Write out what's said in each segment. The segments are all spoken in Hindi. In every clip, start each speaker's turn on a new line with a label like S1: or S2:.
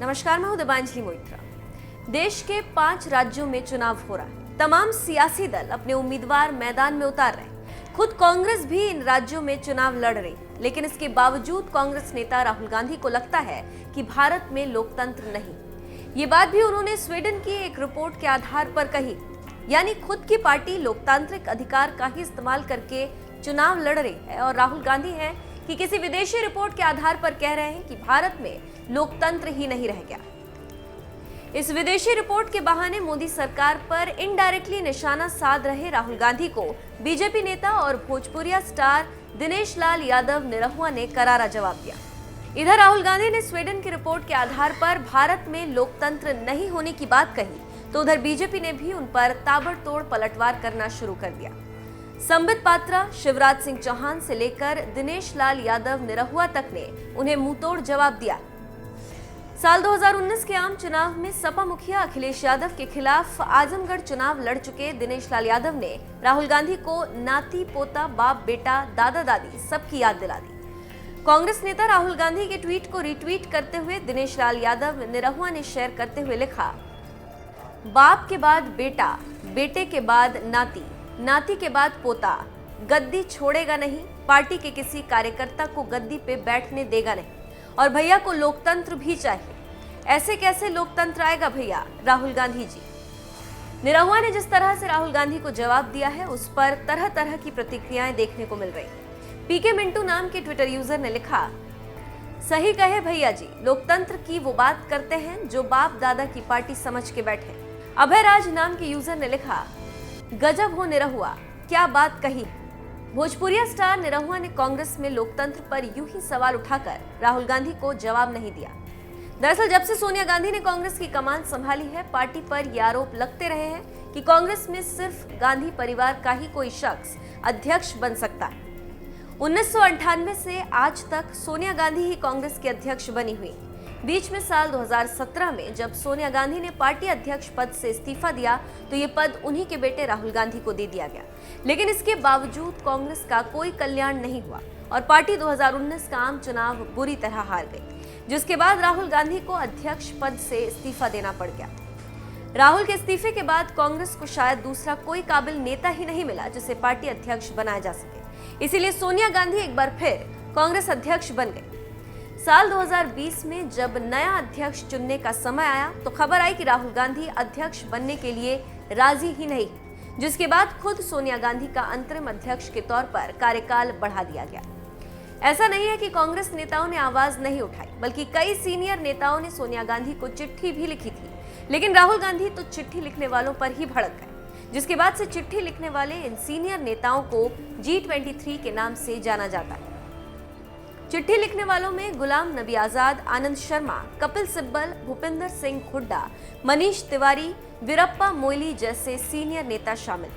S1: नमस्कार, मैं हूं दिबांजलि मोइत्रा। देश के 5 राज्यों में चुनाव हो रहा है। तमाम सियासी दल अपने उम्मीदवार मैदान में उतार रहे हैं। खुद कांग्रेस भी इन राज्यों में चुनाव लड़ रही, लेकिन इसके बावजूद कांग्रेस नेता राहुल गांधी को लगता है कि भारत में लोकतंत्र नहीं। ये बात भी उन्होंने स्वीडन की एक रिपोर्ट के आधार पर कही, यानी खुद की पार्टी लोकतांत्रिक अधिकार का ही इस्तेमाल करके चुनाव लड़ रही है और राहुल गांधी है कि किसी विदेशी रिपोर्ट के आधार पर कह रहे हैं कि भारत में लोकतंत्र ही नहीं रह गया। इस विदेशी रिपोर्ट के बहाने मोदी सरकार पर इनडायरेक्टली निशाना साध रहे राहुल गांधी को बीजेपी नेता और भोजपुरिया स्टार दिनेश लाल यादव निरहुआ ने करारा जवाब दिया। इधर राहुल गांधी ने स्वीडन की रिपोर्ट के आधार पर भारत में लोकतंत्र नहीं होने की बात कही, तो उधर बीजेपी ने भी उन पर ताबड़तोड़ पलटवार करना शुरू कर दिया। संबित पात्रा, शिवराज सिंह चौहान से लेकर दिनेश लाल यादव निरहुआ तक ने उन्हें मुंहतोड़ जवाब दिया। साल 2019 के आम चुनाव में सपा मुखिया अखिलेश यादव के खिलाफ आजमगढ़ चुनाव लड़ चुके दिनेश लाल यादव ने राहुल गांधी को नाती पोता, बाप बेटा, दादा दादी सबकी याद दिला दी। कांग्रेस नेता राहुल गांधी के ट्वीट को रिट्वीट करते हुए दिनेश लाल यादव निरहुआ ने शेयर करते हुए लिखा, बाप के बाद बेटा, बेटे के बाद नाती, नाती के बाद पोता, गद्दी छोड़ेगा नहीं, पार्टी के किसी कार्यकर्ता को गद्दी पे बैठने देगा नहीं, और भैया को लोकतंत्र भी चाहिए। ऐसे कैसे लोकतंत्र आएगा भैया, राहुल गांधी जी। निरहुआ ने जिस तरह से राहुल गांधी को जवाब दिया है, उस पर तरह तरह की प्रतिक्रियाएं देखने को मिल रही। पीके मिंटू नाम के ट्विटर यूजर ने लिखा, सही कहे भैया जी, लोकतंत्र की वो बात करते हैं जो बाप दादा की पार्टी समझ के बैठे। अभय राज नाम के यूजर ने लिखा, गजब हो निरहुआ, क्या बात कही। भोजपुरिया स्टार निरहुआ ने कांग्रेस में लोकतंत्र पर यूं ही सवाल उठाकर राहुल गांधी को जवाब नहीं दिया। दरअसल जब से सोनिया गांधी ने कांग्रेस की कमान संभाली है, पार्टी पर ये आरोप लगते रहे हैं कि कांग्रेस में सिर्फ गांधी परिवार का ही कोई शख्स अध्यक्ष बन सकता है। 1998 से आज तक सोनिया गांधी ही कांग्रेस की अध्यक्ष बनी हुई। बीच में साल 2017 में जब सोनिया गांधी ने पार्टी अध्यक्ष पद से इस्तीफा दिया, तो ये पद उन्हीं के बेटे राहुल गांधी को दे दिया गया। लेकिन इसके बावजूद कांग्रेस का कोई कल्याण नहीं हुआ और पार्टी 2019 का आम चुनाव बुरी तरह हार गई, जिसके बाद राहुल गांधी को अध्यक्ष पद से इस्तीफा देना पड़ गया। राहुल के इस्तीफे के बाद कांग्रेस को शायद दूसरा कोई काबिल नेता ही नहीं मिला जिसे पार्टी अध्यक्ष बनाया जा सके। इसीलिए सोनिया गांधी एक बार फिर कांग्रेस अध्यक्ष बन गई। साल 2020 में जब नया अध्यक्ष चुनने का समय आया, तो खबर आई कि राहुल गांधी अध्यक्ष बनने के लिए राजी ही नहीं, जिसके बाद खुद सोनिया गांधी का अंतरिम अध्यक्ष के तौर पर कार्यकाल बढ़ा दिया गया। ऐसा नहीं है कि कांग्रेस नेताओं ने आवाज नहीं उठाई, बल्कि कई सीनियर नेताओं ने सोनिया गांधी को चिट्ठी भी लिखी थी। लेकिन राहुल गांधी तो चिट्ठी लिखने वालों पर ही भड़क गए, जिसके बाद से चिट्ठी लिखने वाले इन सीनियर नेताओं को G23 के नाम से जाना जाता है। चिट्ठी लिखने वालों में गुलाम नबी आजाद, आनंद शर्मा, कपिल सिब्बल, भूपिंदर सिंह हुड्डा, मनीष तिवारी, वीरप्पा मोइली जैसे सीनियर नेता शामिल।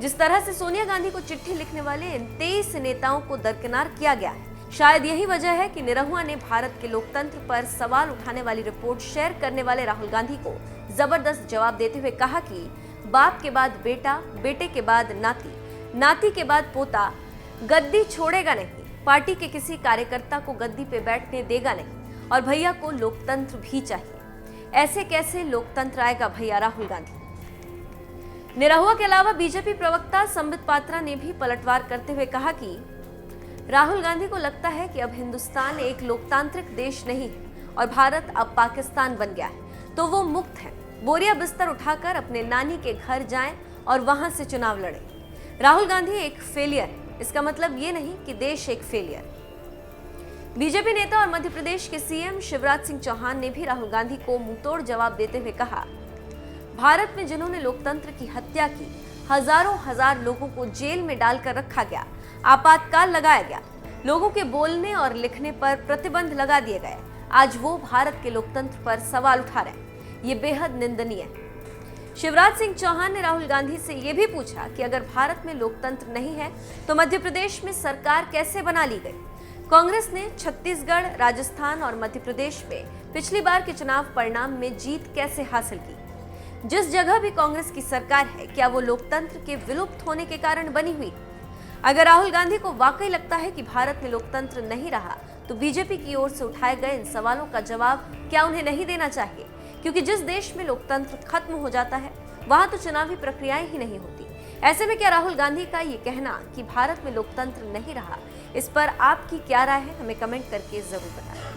S1: जिस तरह से सोनिया गांधी को चिट्ठी लिखने वाले इन 23 नेताओं को दरकिनार किया गया है, शायद यही वजह है कि निरहुआ ने भारत के लोकतंत्र पर सवाल उठाने वाली रिपोर्ट शेयर करने वाले राहुल गांधी को जबरदस्त जवाब देते हुए कहा कि बाप के बाद बेटा, बेटे के बाद नाती, नाती के बाद पोता, गद्दी छोड़ेगा नहीं, पार्टी के किसी कार्यकर्ता को गद्दी पे बैठने देगा नहीं, और भैया को लोकतंत्र भी चाहिए। ऐसे कैसे लोकतंत्र आएगा भैया, राहुल गांधी। निरहुआ के अलावा बीजेपी प्रवक्ता संबित पात्रा ने भी पलटवार करते हुए कहा कि राहुल गांधी को लगता है कि अब हिंदुस्तान एक लोकतांत्रिक देश नहीं है और भारत अब पाकिस्तान बन गया है, तो वो मुक्त है। बोरिया बिस्तर उठाकर अपने नानी के घर जाएं और वहां से चुनाव लड़ें। राहुल गांधी एक फेलियर है, इसका मतलब ये नहीं कि देश एक फेलियर। बीजेपी नेता और मध्य प्रदेश के सीएम शिवराज सिंह चौहान ने भी राहुल गांधी को मुंहतोड़ जवाब देते हुए कहा, भारत में जिन्होंने लोकतंत्र की हत्या की, हजारों हजार लोगों को जेल में डालकर रखा गया, आपातकाल लगाया गया, लोगों के बोलने और लिखने पर प्रतिबंध लगा दिए गए, आज वो भारत के लोकतंत्र पर सवाल उठा रहे हैं। ये बेहद निंदनीय है। शिवराज सिंह चौहान ने राहुल गांधी से यह भी पूछा कि अगर भारत में लोकतंत्र नहीं है, तो मध्य प्रदेश में सरकार कैसे बना ली गई। कांग्रेस ने छत्तीसगढ़, राजस्थान और मध्य प्रदेश में पिछली बार के चुनाव परिणाम में जीत कैसे हासिल की। जिस जगह भी कांग्रेस की सरकार है, क्या वो लोकतंत्र के विलुप्त होने के कारण बनी हुई? अगर राहुल गांधी को वाकई लगता है कि भारत में लोकतंत्र नहीं रहा, तो बीजेपी की ओर से उठाए गए इन सवालों का जवाब क्या उन्हें नहीं देना चाहिए? क्योंकि जिस देश में लोकतंत्र खत्म हो जाता है वहां तो चुनावी प्रक्रियाएं ही नहीं होती। ऐसे में क्या राहुल गांधी का ये कहना कि भारत में लोकतंत्र नहीं रहा, इस पर आपकी क्या राय है? हमें कमेंट करके जरूर बताएं।